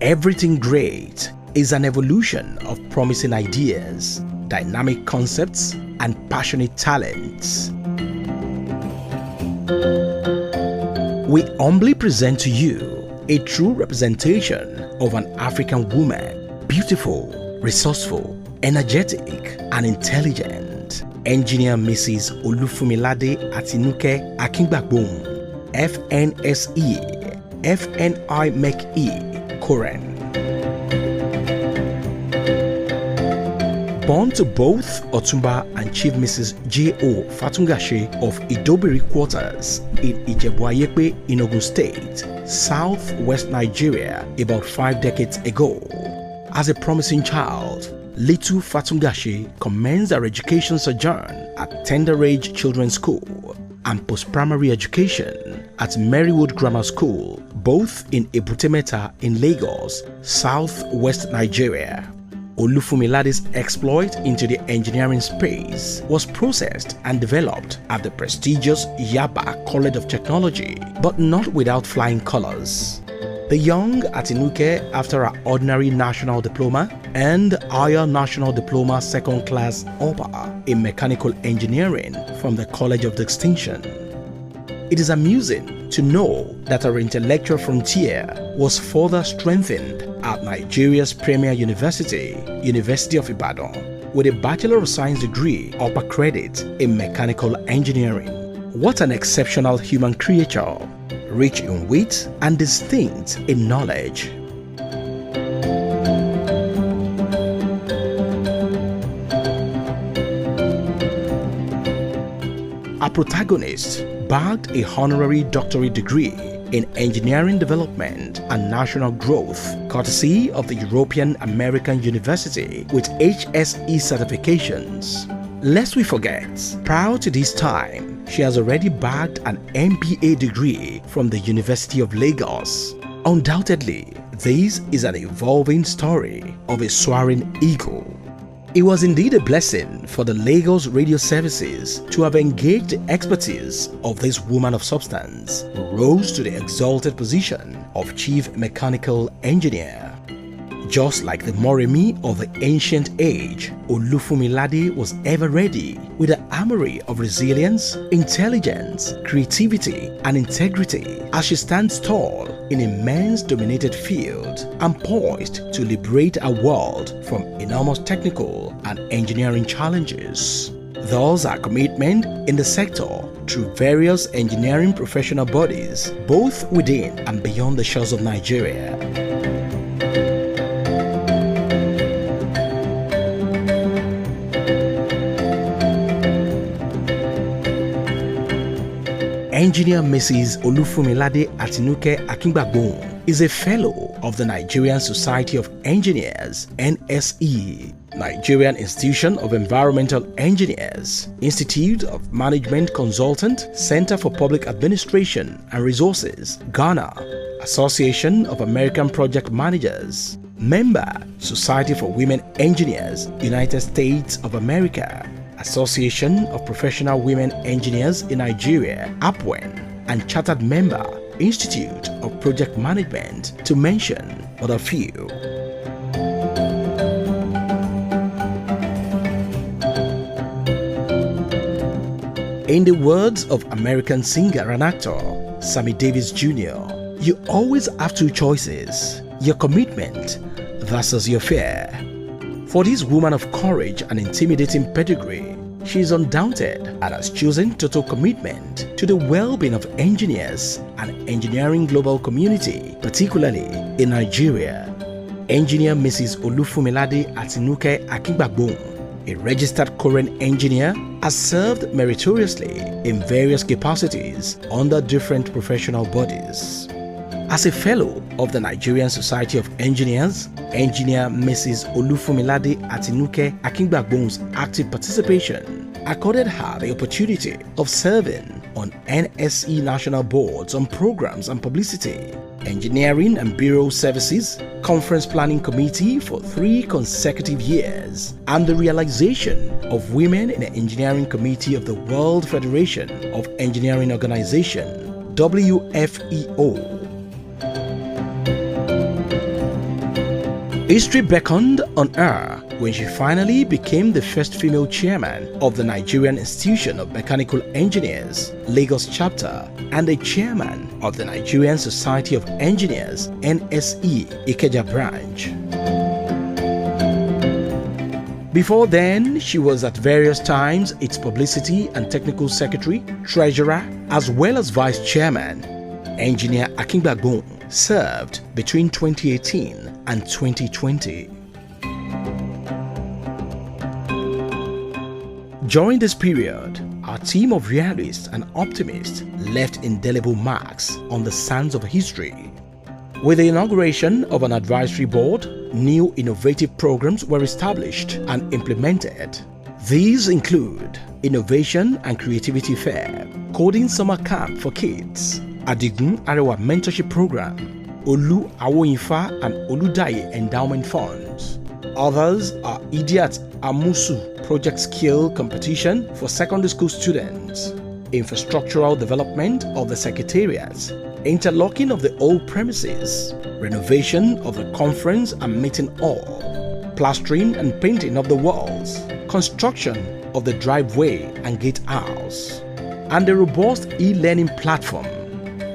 Everything great is an evolution of promising ideas, dynamic concepts, and passionate talents. We humbly present to you a true representation of an African woman, beautiful, resourceful, energetic, and intelligent. Engineer Mrs. Funmilade Akingbagbohun FNSE, NIMechE Engr. Born to both Otumba and Chief Mrs. J.O. Fatungashe of Idobiri Quarters in Ijebu-Ayepe in Ogun State, southwest Nigeria, about 5 decades ago. As a promising child, little Fatungashe commenced her education sojourn at Tender Age Children's School and post-primary education at Marywood Grammar School, both in Ebutemeta in Lagos, southwest Nigeria. Funmilade's exploit into the engineering space was processed and developed at the prestigious Yaba College of Technology, but not without flying colors. The young Atinuke, after her ordinary national diploma and higher national diploma second class upper in mechanical engineering from the College of Distinction. It is amusing to know that her intellectual frontier was further strengthened at Nigeria's premier university, University of Ibadan, with a Bachelor of Science degree upper credit in mechanical engineering. What an exceptional human creature, rich in wit and distinct in knowledge. Our protagonist bagged a honorary doctorate degree in engineering development and national growth, courtesy of the European American University with HSE certifications. Lest we forget, prior to this time, she has already bagged an MBA degree from the University of Lagos. Undoubtedly, this is an evolving story of a soaring eagle. It was indeed a blessing for the Lagos radio services to have engaged the expertise of this woman of substance, who rose to the exalted position of Chief Mechanical Engineer. Just like the Moremi of the ancient age, Funmilade was ever ready with an armory of resilience, intelligence, creativity, and integrity as she stands tall in a men's dominated field and poised to liberate our world from enormous technical and engineering challenges. Thus, our commitment in the sector through various engineering professional bodies, both within and beyond the shores of Nigeria. Engineer Mrs. Funmilade Akingbagbohun is a fellow of the Nigerian Society of Engineers (NSE), Nigerian Institution of Environmental Engineers, Institute of Management Consultant, Center for Public Administration and Resources, Ghana, Association of American Project Managers, member, Society for Women Engineers, United States of America, Association of Professional Women Engineers in Nigeria, APWEN, and chartered member, Institute of Project Management, to mention but a few. In the words of American singer and actor Sammy Davis Jr., you always have two choices: your commitment versus your fear. For this woman of courage and intimidating pedigree, she is undaunted and has chosen total commitment to the well-being of engineers and engineering global community, particularly in Nigeria. Engineer Mrs. Funmilade Akingbagbohun, a registered current engineer, has served meritoriously in various capacities under different professional bodies. As a fellow of the Nigerian Society of Engineers, Engineer Mrs. Funmilade Akingbagbohun's active participation accorded her the opportunity of serving on NSE national boards on programs and publicity, engineering and bureau services, conference planning committee for 3 consecutive years, and the realization of women in the engineering committee of the World Federation of Engineering Organization, WFEO. History beckoned on her when she finally became the first female chairman of the Nigerian Institution of Mechanical Engineers, Lagos chapter, and the chairman of the Nigerian Society of Engineers, NSE, Ikeja branch. Before then, she was at various times its publicity and technical secretary, treasurer, as well as vice chairman. Engineer Akingbagbohun served between 2018 and 2020. During this period, our team of realists and optimists left indelible marks on the sands of history. With the inauguration of an advisory board, new innovative programs were established and implemented. These include Innovation and Creativity Fair, Coding Summer Camp for Kids, Adigun Arewa Mentorship Program, Olu Awoyinfa and Oludaye Endowment Funds. Others are Idiat Amusu Project Skill Competition for secondary school students, infrastructural development of the secretariats, interlocking of the old premises, renovation of the conference and meeting hall, plastering and painting of the walls, construction of the driveway and gatehouse, and a robust e-learning platform,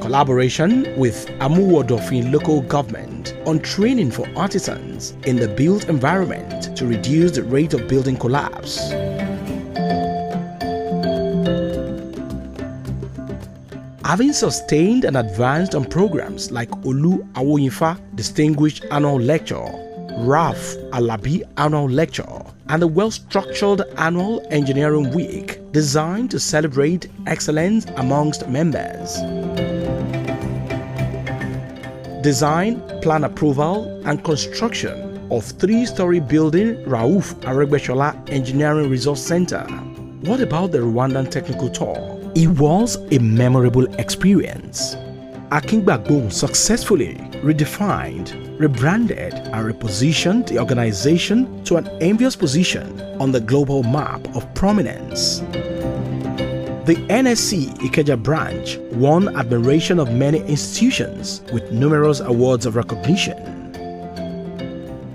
collaboration with Amuwodofin local government on training for artisans in the built environment to reduce the rate of building collapse. Having sustained and advanced on programs like Olu Awoyinfa Distinguished Annual Lecture, Raf Alabi Annual Lecture, and the well-structured Annual Engineering Week designed to celebrate excellence amongst members. Design, plan approval, and construction of three-story building Rauf Aregbesola Engineering Resource Center. What about the Rwandan technical tour? It was a memorable experience. Akingbagbohun successfully redefined, rebranded, and repositioned the organization to an envious position on the global map of prominence. The NSE Ikeja branch won admiration of many institutions with numerous awards of recognition.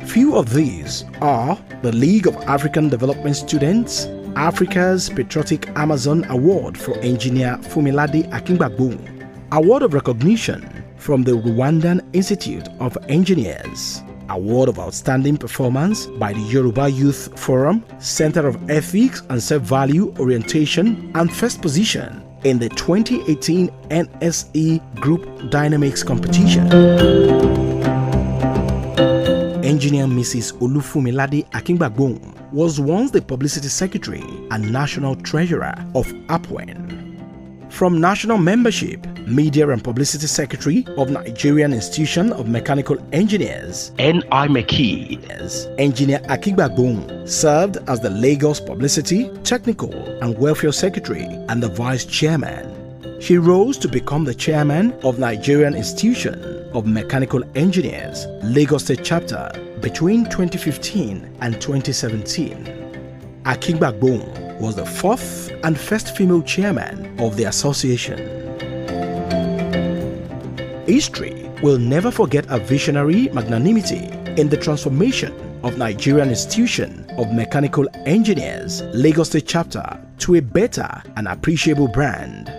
Few of these are the League of African Development Students, Africa's Patriotic Amazon Award for Engineer Funmilade Akingbagbohun, Award of Recognition from the Rwandan Institute of Engineers, Award of Outstanding Performance by the Yoruba Youth Forum, Center of Ethics and Self-Value Orientation, and first position in the 2018 NSE Group Dynamics Competition. Engineer Mrs. Funmilade Akingbagbohun was once the Publicity Secretary and National Treasurer of APWEN. From National Membership, Media and Publicity Secretary of Nigerian Institution of Mechanical Engineers, NIMechE, Engineer Akingbagbohun served as the Lagos Publicity, Technical and Welfare Secretary and the Vice Chairman. She rose to become the Chairman of Nigerian Institution of Mechanical Engineers, Lagos State Chapter, between 2015 and 2017. Akingbagbohun was the fourth and first female chairman of the association. History will never forget her visionary magnanimity in the transformation of Nigerian Institution of Mechanical Engineers, Lagos State Chapter, to a better and appreciable brand.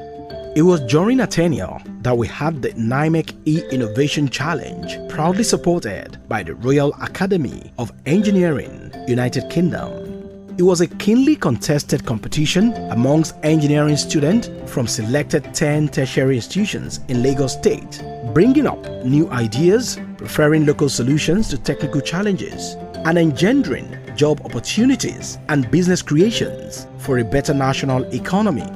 It was during her tenure that we had the NIMechE Innovation Challenge, proudly supported by the Royal Academy of Engineering, United Kingdom. It was a keenly contested competition amongst engineering students from selected 10 tertiary institutions in Lagos State, bringing up new ideas, preferring local solutions to technical challenges, and engendering job opportunities and business creations for a better national economy.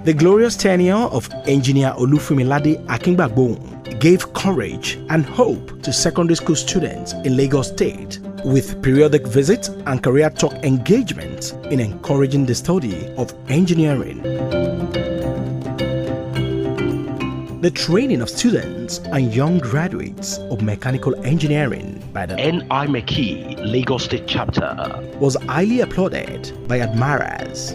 The glorious tenure of Engineer Funmilade Akingbagbohun gave courage and hope to secondary school students in Lagos State, with periodic visits and career talk engagements in encouraging the study of engineering. The training of students and young graduates of mechanical engineering by the NIMechE Lagos State Chapter was highly applauded by admirers.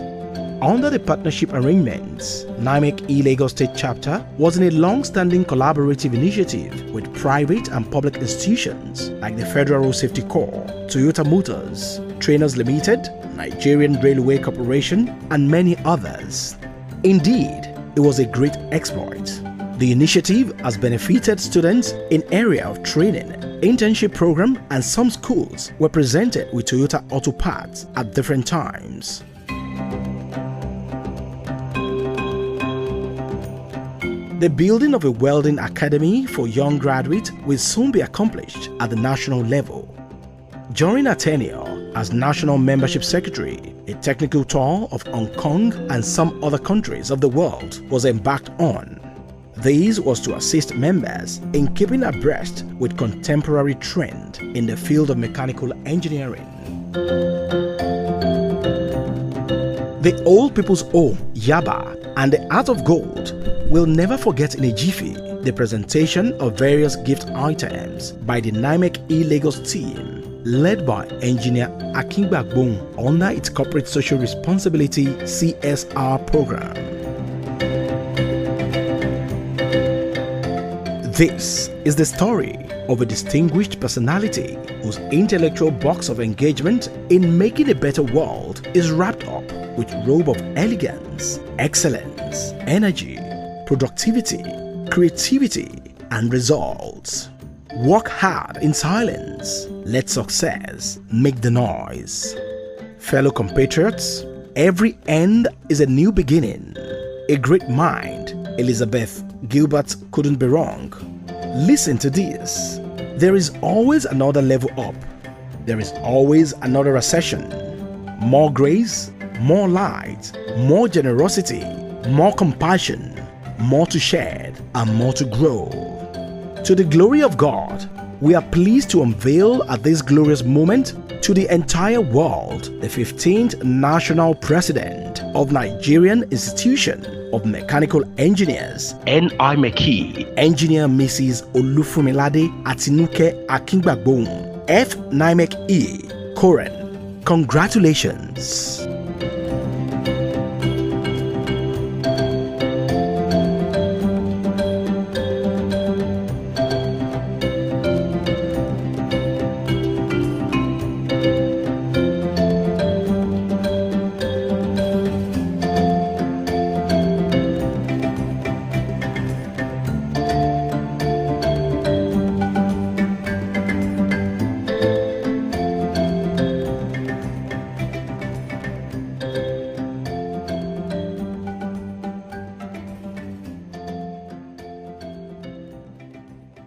Under the partnership arrangements, NIMechE Lagos State Chapter was in a long-standing collaborative initiative with private and public institutions like the Federal Road Safety Corps, Toyota Motors, Trainers Limited, Nigerian Railway Corporation, and many others. Indeed, it was a great exploit. The initiative has benefited students in area of training, internship program, and some schools were presented with Toyota auto parts at different times. The building of a welding academy for young graduates will soon be accomplished at the national level. During her tenure as National Membership Secretary, a technical tour of Hong Kong and some other countries of the world was embarked on. This was to assist members in keeping abreast with contemporary trend in the field of mechanical engineering. The Old People's Home, Yaba, and the Art of Gold will never forget in a jiffy the presentation of various gift items by the NIMechE Lagos team led by Engr Akingbagbohun under its Corporate Social Responsibility CSR program. This is the story of a distinguished personality whose intellectual box of engagement in making a better world is wrapped up with robe of elegance, excellence, energy, productivity, creativity, and results. Work hard in silence. Let success make the noise. Fellow compatriots, every end is a new beginning. A great mind, Elizabeth Gilbert, couldn't be wrong. Listen to this. There is always another level up. There is always another ascension. More grace, more light, more generosity, more compassion, more to shed, and more to grow. To the glory of God, we are pleased to unveil at this glorious moment to the entire world the 15th National President of Nigerian Institution of Mechanical Engineers, NIMechE, Engineer Mrs. Funmilade Akingbagbohun FNSE. Congratulations.